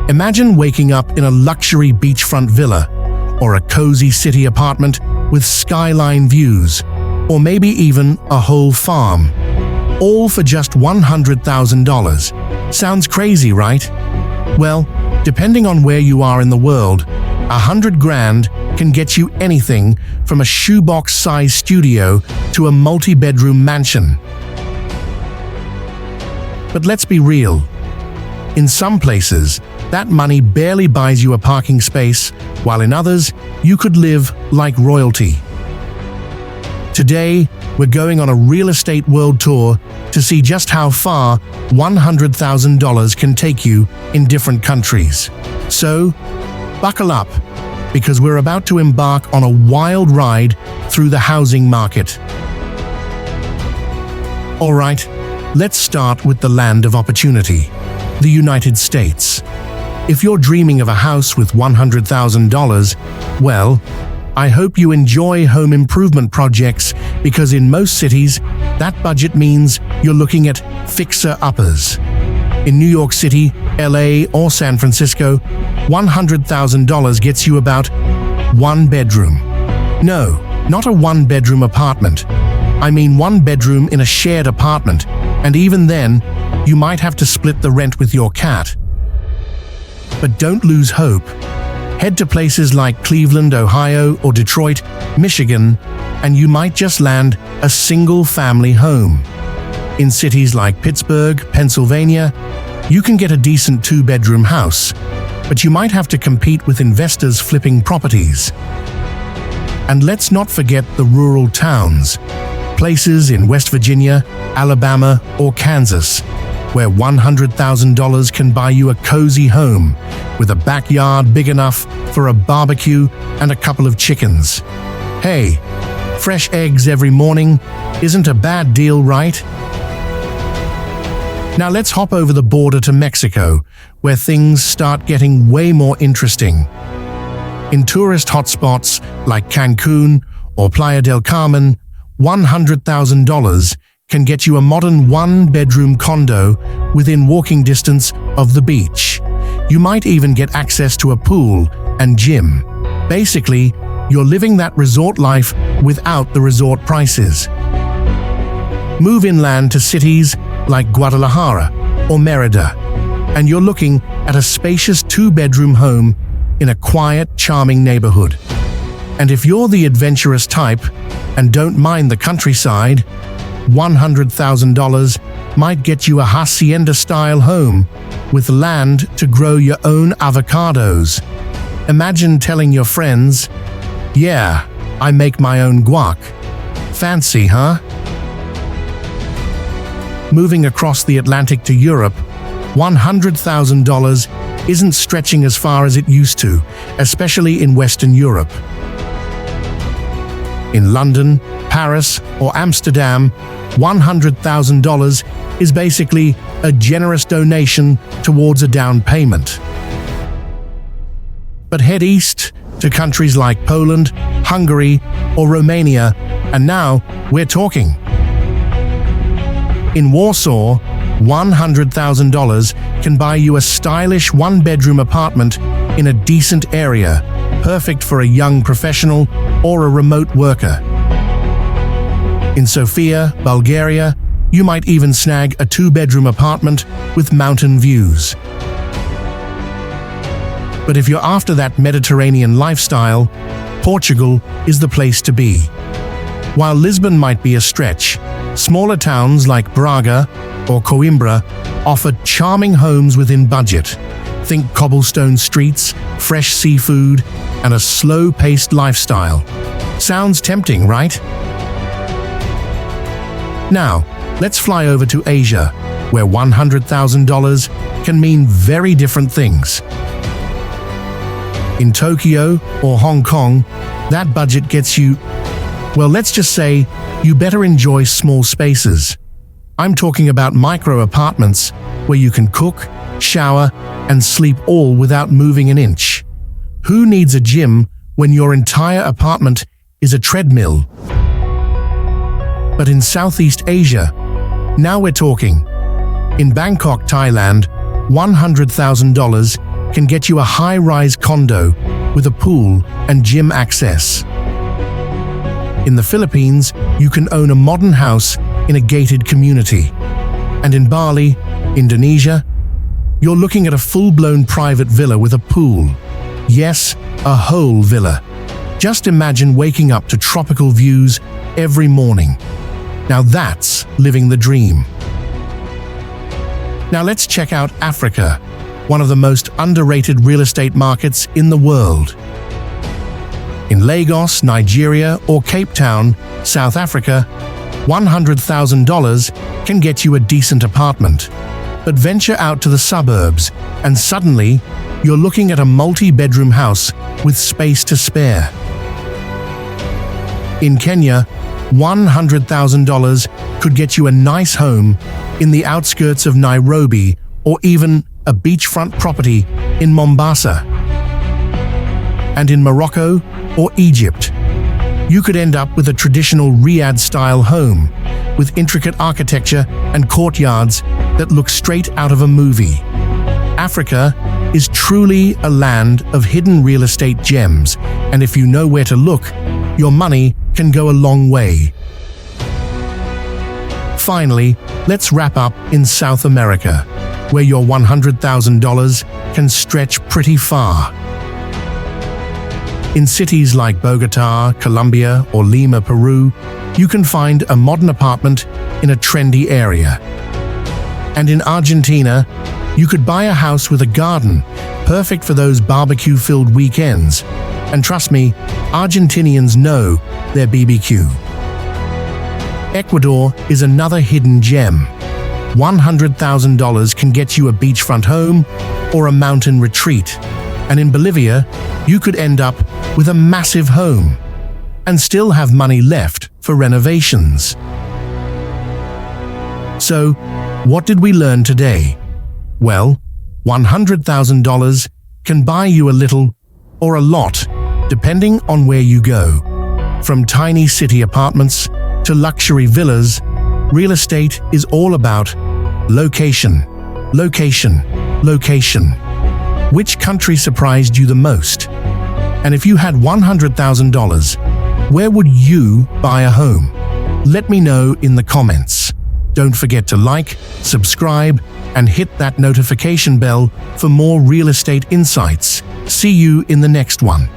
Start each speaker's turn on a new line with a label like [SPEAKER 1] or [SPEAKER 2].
[SPEAKER 1] Imagine waking up in a luxury beachfront villa, or a cozy city apartment with skyline views, or maybe even a whole farm, all for just $100,000. Sounds crazy, right? Well, depending on where you are in the world, 100 grand can get you anything from a shoebox-sized studio to a multi-bedroom mansion. But let's be real. In some places, that money barely buys you a parking space, while in others, you could live like royalty. Today, we're going on a real estate world tour to see just how far $100,000 can take you in different countries. So, buckle up, because we're about to embark on a wild ride through the housing market. All right, let's start with the land of opportunity, the United States. If you're dreaming of a house with $100,000, well, I hope you enjoy home improvement projects, because in most cities, that budget means you're looking at fixer-uppers. In New York City, LA, or San Francisco, $100,000 gets you about one bedroom. No, not a one-bedroom apartment. I mean one bedroom in a shared apartment, and even then, you might have to split the rent with your cat. But don't lose hope. Head to places like Cleveland, Ohio, or Detroit, Michigan, and you might just land a single-family home. In cities like Pittsburgh, Pennsylvania, you can get a decent two-bedroom house, but you might have to compete with investors flipping properties. And let's not forget the rural towns, places in West Virginia, Alabama, or Kansas, where $100,000 can buy you a cozy home with a backyard big enough for a barbecue and a couple of chickens. Hey, fresh eggs every morning isn't a bad deal, right? Now let's hop over the border to Mexico, where things start getting way more interesting. In tourist hotspots like Cancun or Playa del Carmen, $100,000 can get you a modern one-bedroom condo within walking distance of the beach. You might even get access to a pool and gym. Basically, you're living that resort life without the resort prices. Move inland to cities like Guadalajara or Merida, and you're looking at a spacious two-bedroom home in a quiet, charming neighborhood. And if you're the adventurous type and don't mind the countryside, $100,000 might get you a hacienda-style home with land to grow your own avocados. Imagine telling your friends, "Yeah, I make my own guac." Fancy, huh? Moving across the Atlantic to Europe, $100,000 isn't stretching as far as it used to, especially in Western Europe. In London, Paris, or Amsterdam, $100,000 is basically a generous donation towards a down payment. But head east to countries like Poland, Hungary, or Romania, and now we're talking. In Warsaw, $100,000 can buy you a stylish one-bedroom apartment in a decent area, perfect for a young professional or a remote worker. In Sofia, Bulgaria, you might even snag a two-bedroom apartment with mountain views. But if you're after that Mediterranean lifestyle, Portugal is the place to be. While Lisbon might be a stretch, smaller towns like Braga or Coimbra offer charming homes within budget. Think cobblestone streets, fresh seafood, and a slow-paced lifestyle. Sounds tempting, right? Now, let's fly over to Asia, where $100,000 can mean very different things. In Tokyo or Hong Kong, that budget gets you, well, let's just say, you better enjoy small spaces. I'm talking about micro-apartments where you can cook, shower, and sleep all without moving an inch. Who needs a gym when your entire apartment is a treadmill? But in Southeast Asia, now we're talking. In Bangkok, Thailand, $100,000 can get you a high-rise condo with a pool and gym access. In the Philippines, you can own a modern house in a gated community. And in Bali, Indonesia, you're looking at a full-blown private villa with a pool. Yes, a whole villa. Just imagine waking up to tropical views every morning. Now that's living the dream. Now let's check out Africa, one of the most underrated real estate markets in the world. In Lagos, Nigeria, or Cape Town, South Africa, $100,000 can get you a decent apartment. But venture out to the suburbs, and suddenly, you're looking at a multi-bedroom house with space to spare. In Kenya, $100,000 could get you a nice home in the outskirts of Nairobi, or even a beachfront property in Mombasa. And in Morocco or Egypt, you could end up with a traditional Riyadh-style home with intricate architecture and courtyards that look straight out of a movie. Africa is truly a land of hidden real estate gems, and if you know where to look, your money can go a long way. Finally, let's wrap up in South America, where your $100,000 can stretch pretty far. In cities like Bogotá, Colombia, or Lima, Peru, you can find a modern apartment in a trendy area. And in Argentina, you could buy a house with a garden, perfect for those barbecue-filled weekends. And trust me, Argentinians know their BBQ. Ecuador is another hidden gem. $100,000 can get you a beachfront home or a mountain retreat. And in Bolivia, you could end up with a massive home and still have money left for renovations. So, what did we learn today? Well, $100,000 can buy you a little or a lot, depending on where you go. From tiny city apartments to luxury villas, real estate is all about location, location, location. Which country surprised you the most? And if you had $100,000, where would you buy a home? Let me know in the comments. Don't forget to like, subscribe, and hit that notification bell for more real estate insights. See you in the next one.